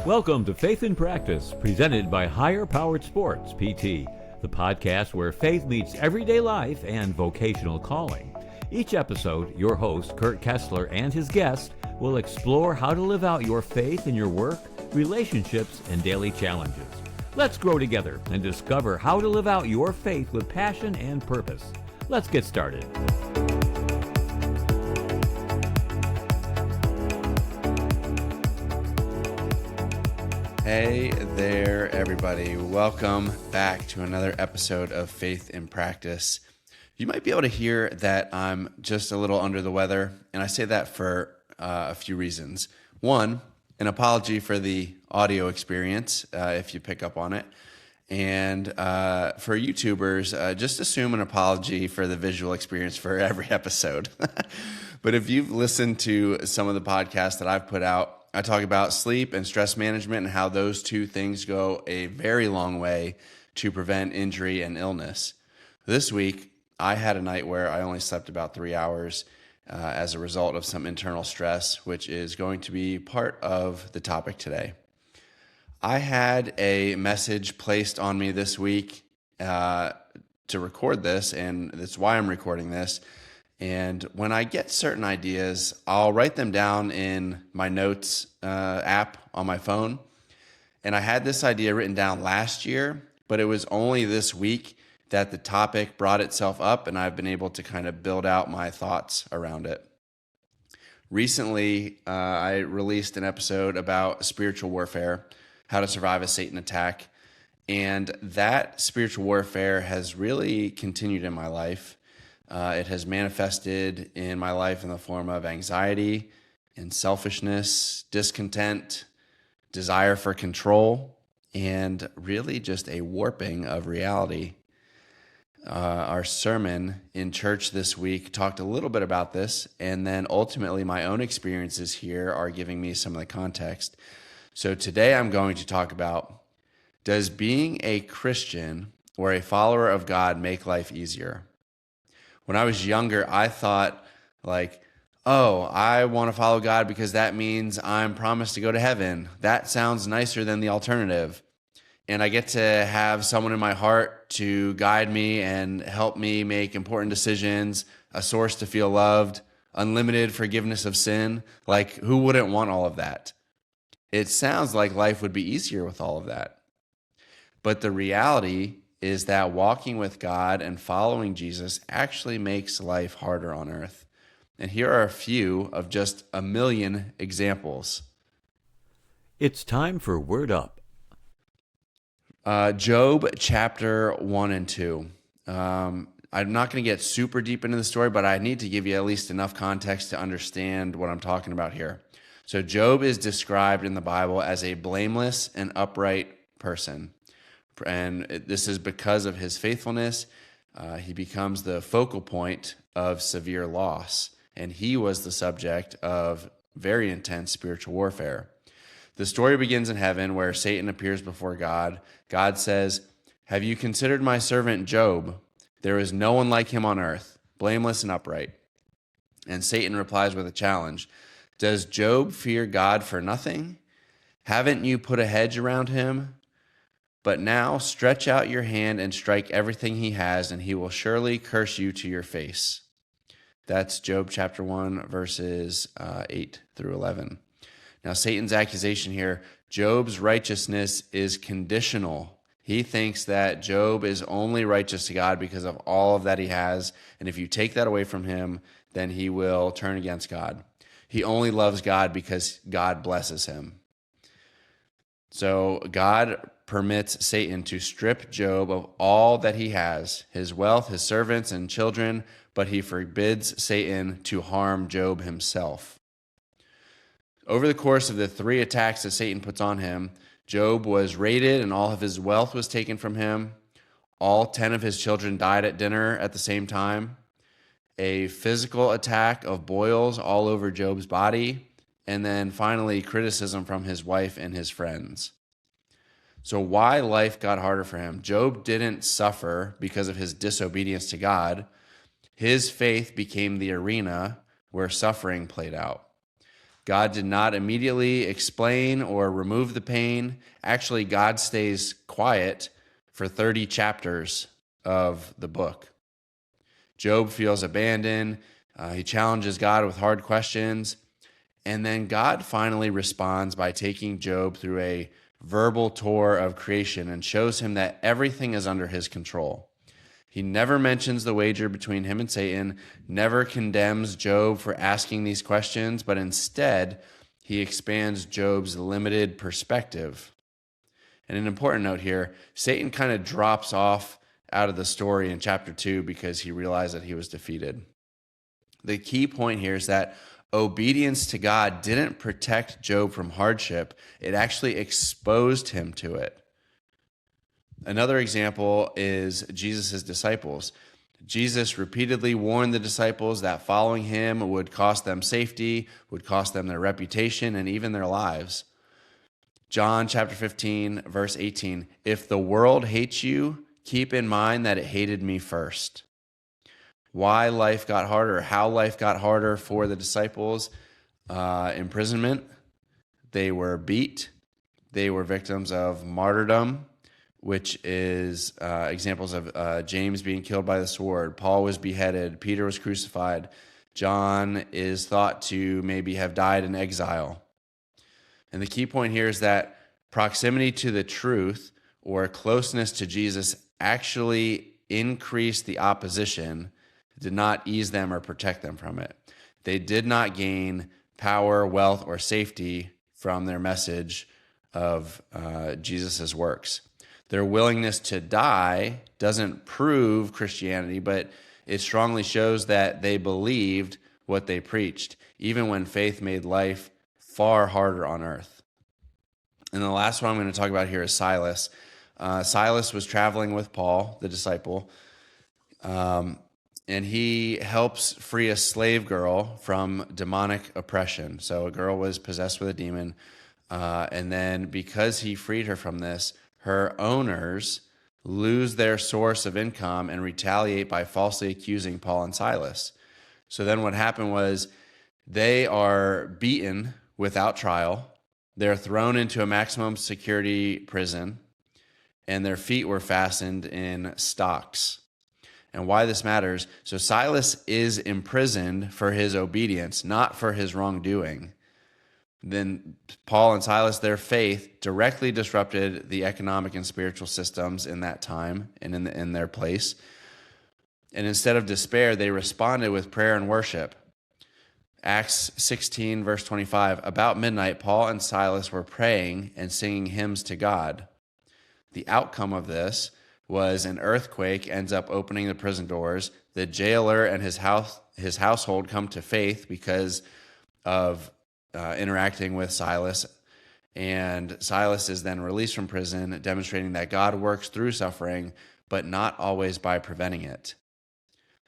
Welcome to Faith in Practice, presented by Higher Powered Sports, PT, the podcast where faith meets everyday life and vocational calling. Each episode, your host, Kurt Kessler, and his guest will explore how to live out your faith in your work, relationships, and daily challenges. Let's grow together and discover how to live out your faith with passion and purpose. Let's get started. Hey there, everybody. Welcome back to another episode of Faith in Practice. You might be able to hear that I'm just a little under the weather, and I say that for a few reasons. One, an apology for the audio experience, if you pick up on it. And for YouTubers, just assume an apology for the visual experience for every episode. But if you've listened to some of the podcasts that I've put out, I talk about sleep and stress management and how those two things go a very long way to prevent injury and illness. This week, I had a night where I only slept about 3 hours as a result of some internal stress, which is going to be part of the topic today. I had a message placed on me this week to record this, and that's why I'm recording this. And when I get certain ideas, I'll write them down in my notes app on my phone. And I had this idea written down last year, but it was only this week that the topic brought itself up, and I've been able to kind of build out my thoughts around it. Recently, I released an episode about spiritual warfare, how to survive a Satan attack. And that spiritual warfare has really continued in my life. It has manifested in my life in the form of anxiety and selfishness, discontent, desire for control, and really just a warping of reality. Our sermon in church this week talked a little bit about this, and then ultimately my own experiences here are giving me some of the context. So today I'm going to talk about, does being a Christian or a follower of God make life easier? When I was younger, I thought I want to follow God because that means I'm promised to go to heaven. That sounds nicer than the alternative. And I get to have someone in my heart to guide me and help me make important decisions, a source to feel loved, unlimited forgiveness of sin. Like, who wouldn't want all of that? It sounds like life would be easier with all of that. But the reality is that walking with God and following Jesus actually makes life harder on earth. And here are a few of just a million examples. It's time for Word Up. Job chapter 1 and 2. I'm not going to get super deep into the story, but I need to give you at least enough context to understand what I'm talking about here. So Job is described in the Bible as a blameless and upright person. And this is because of his faithfulness. He becomes the focal point of severe loss. And he was the subject of very intense spiritual warfare. The story begins in heaven where Satan appears before God. God says, "Have you considered my servant Job? There is no one like him on earth, blameless and upright." And Satan replies with a challenge. "Does Job fear God for nothing? Haven't you put a hedge around him? But now stretch out your hand and strike everything he has, and he will surely curse you to your face." That's Job chapter 1, verses 8 through 11. Now, Satan's accusation here, Job's righteousness is conditional. He thinks that Job is only righteous to God because of all of that he has, and if you take that away from him, then he will turn against God. He only loves God because God blesses him. So God permits Satan to strip Job of all that he has, his wealth, his servants, and children, but he forbids Satan to harm Job himself. Over the course of the 3 attacks that Satan puts on him, Job was raided and all of his wealth was taken from him. All 10 of his children died at dinner at the same time. A physical attack of boils all over Job's body. And then finally, criticism from his wife and his friends. So why life got harder for him? Job didn't suffer because of his disobedience to God. His faith became the arena where suffering played out. God did not immediately explain or remove the pain. Actually, God stays quiet for 30 chapters of the book. Job feels abandoned. He challenges God with hard questions. And then God finally responds by taking Job through a verbal tour of creation and shows him that everything is under his control. He never mentions the wager between him and Satan, never condemns Job for asking these questions, but instead he expands Job's limited perspective. And an important note here, Satan kind of drops off out of the story in chapter 2 because he realized that he was defeated. The key point here is that obedience to God didn't protect Job from hardship. It actually exposed him to it. Another example is Jesus' disciples. Jesus repeatedly warned the disciples that following him would cost them safety, would cost them their reputation, and even their lives. John chapter 15, verse 18, if the world hates you, keep in mind that it hated me first. Why life got harder, how life got harder for the disciples, imprisonment. They were beat. They were victims of martyrdom, which is examples of James being killed by the sword. Paul was beheaded. Peter was crucified. John is thought to maybe have died in exile. And the key point here is that proximity to the truth or closeness to Jesus actually increased the opposition, did not ease them or protect them from it. They did not gain power, wealth, or safety from their message of Jesus' works. Their willingness to die doesn't prove Christianity, but it strongly shows that they believed what they preached, even when faith made life far harder on earth. And the last one I'm going to talk about here is Silas. Silas was traveling with Paul, the disciple, and he helps free a slave girl from demonic oppression. So a girl was possessed with a demon, and then because he freed her from this, her owners lose their source of income and retaliate by falsely accusing Paul and Silas. So then what happened was they are beaten without trial. They're thrown into a maximum security prison, and their feet were fastened in stocks. And why this matters, so Silas is imprisoned for his obedience, not for his wrongdoing. Then Paul and Silas, their faith directly disrupted the economic and spiritual systems in that time and in their place. And instead of despair, they responded with prayer and worship. Acts 16, verse 25, about midnight, Paul and Silas were praying and singing hymns to God. The outcome of this was an earthquake ends up opening the prison doors. The jailer and his household come to faith because of interacting with Silas, and Silas is then released from prison, demonstrating that God works through suffering, but not always by preventing it.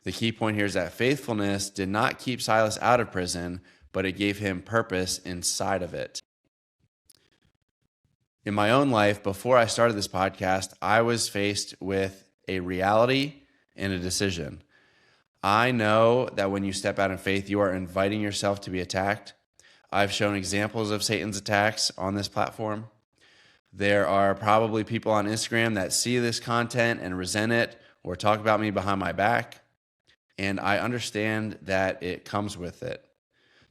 The key point here is that faithfulness did not keep Silas out of prison, but it gave him purpose inside of it. In my own life, before I started this podcast, I was faced with a reality and a decision. I know that when you step out in faith, you are inviting yourself to be attacked. I've shown examples of Satan's attacks on this platform. There are probably people on Instagram that see this content and resent it or talk about me behind my back. And I understand that it comes with it.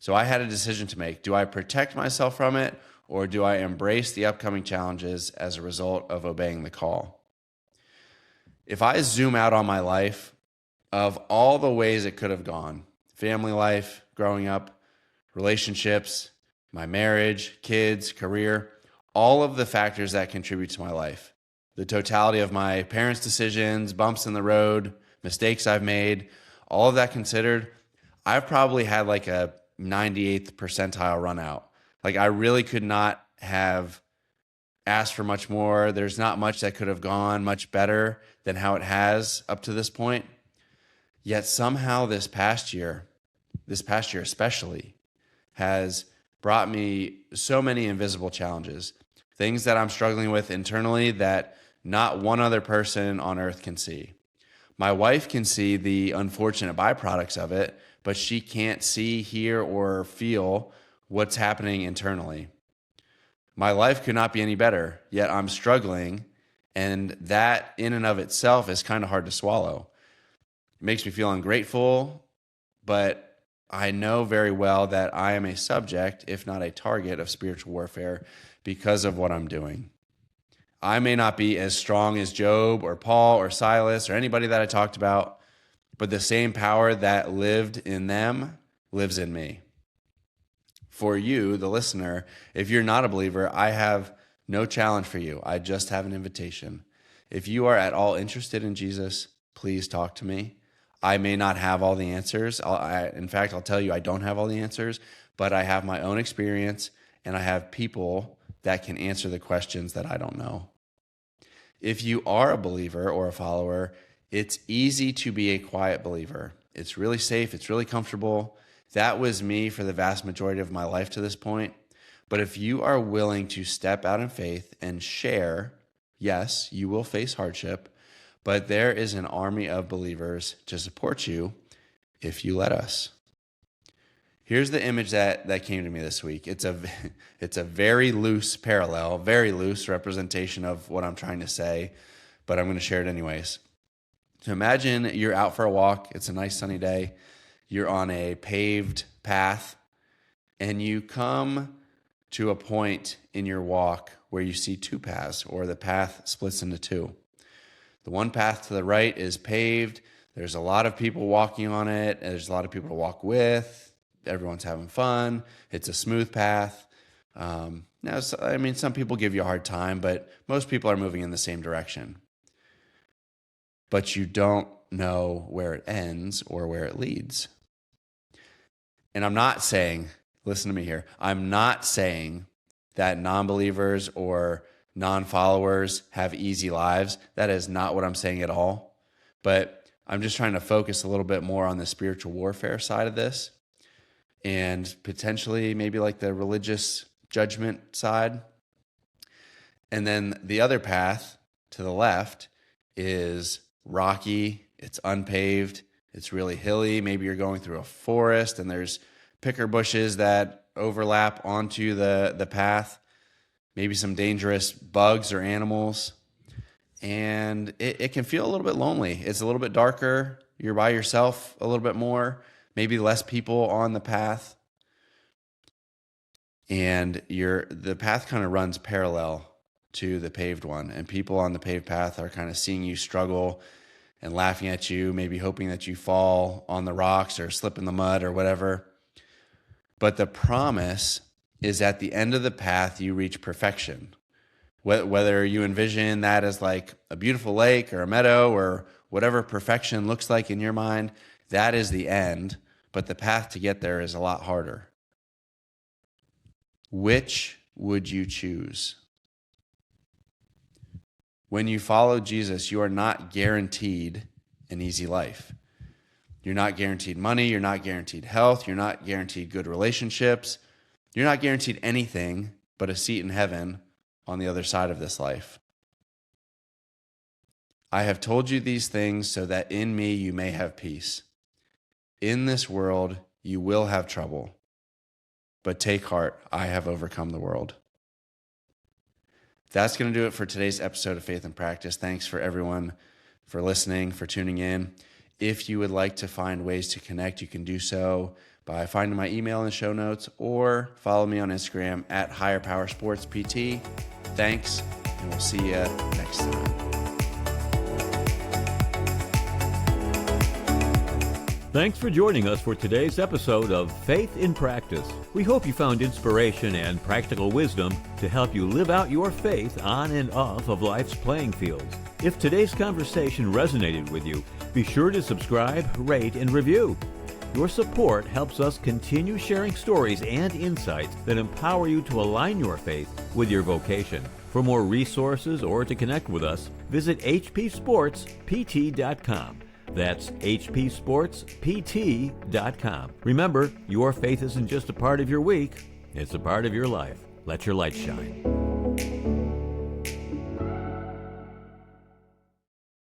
So I had a decision to make. Do I protect myself from it, or do I embrace the upcoming challenges as a result of obeying the call? If I zoom out on my life, of all the ways it could have gone, family life, growing up, relationships, my marriage, kids, career, all of the factors that contribute to my life, the totality of my parents' decisions, bumps in the road, mistakes I've made, all of that considered, I've probably had like a 98th percentile run out. Like I really could not have asked for much more. There's not much that could have gone much better than how it has up to this point. Yet somehow this past year especially, has brought me so many invisible challenges, things that I'm struggling with internally that not one other person on earth can see. My wife can see the unfortunate byproducts of it, but she can't see, hear, or feel what's happening internally. My life could not be any better, yet I'm struggling, and that in and of itself is kind of hard to swallow. It makes me feel ungrateful, but I know very well that I am a subject, if not a target, of spiritual warfare because of what I'm doing. I may not be as strong as Job or Paul or Silas or anybody that I talked about, but the same power that lived in them lives in me. For you, the listener, if you're not a believer, I have no challenge for you. I just have an invitation. If you are at all interested in Jesus, please talk to me. I may not have all the answers. In fact, I'll tell you I don't have all the answers, but I have my own experience, and I have people that can answer the questions that I don't know. If you are a believer or a follower, it's easy to be a quiet believer. It's really safe. It's really comfortable. That was me for the vast majority of my life to this point. But if you are willing to step out in faith and share, yes, you will face hardship, but there is an army of believers to support you if you let us. Here's the image that came to me this week. It's a very loose parallel, very loose representation of what I'm trying to say, but I'm going to share it anyways. So imagine you're out for a walk. It's a nice sunny day. You're on a paved path, and you come to a point in your walk where you see two paths, or the path splits into two. The one path to the right is paved. There's a lot of people walking on it. There's a lot of people to walk with. Everyone's having fun. It's a smooth path. Some people give you a hard time, but most people are moving in the same direction. But you don't know where it ends or where it leads. And I'm not saying, listen to me here, I'm not saying that non-believers or non-followers have easy lives. That is not what I'm saying at all. But I'm just trying to focus a little bit more on the spiritual warfare side of this, and potentially maybe like the religious judgment side. And then the other path to the left is rocky, it's unpaved, it's really hilly. Maybe you're going through a forest and there's picker bushes that overlap onto the path, maybe some dangerous bugs or animals. And it can feel a little bit lonely. It's a little bit darker. You're by yourself a little bit more, maybe less people on the path. And the path kind of runs parallel to the paved one. And people on the paved path are kind of seeing you struggle and laughing at you, maybe hoping that you fall on the rocks or slip in the mud or whatever. But the promise is at the end of the path, you reach perfection. Whether you envision that as like a beautiful lake or a meadow or whatever perfection looks like in your mind, that is the end. But the path to get there is a lot harder. Which would you choose? When you follow Jesus, you are not guaranteed an easy life. You're not guaranteed money. You're not guaranteed health. You're not guaranteed good relationships. You're not guaranteed anything but a seat in heaven on the other side of this life. I have told you these things so that in me you may have peace. In this world you will have trouble, but take heart, I have overcome the world. That's going to do it for today's episode of Faith in Practice. Thanks for everyone for listening, for tuning in. If you would like to find ways to connect, you can do so by finding my email in the show notes or follow me on Instagram at Higher Power Sports PT. Thanks, and we'll see you next time. Thanks for joining us for today's episode of Faith in Practice. We hope you found inspiration and practical wisdom to help you live out your faith on and off of life's playing fields. If today's conversation resonated with you, be sure to subscribe, rate, and review. Your support helps us continue sharing stories and insights that empower you to align your faith with your vocation. For more resources or to connect with us, visit hpsportspt.com. That's hpsportspt.com. Remember, your faith isn't just a part of your week, it's a part of your life. Let your light shine.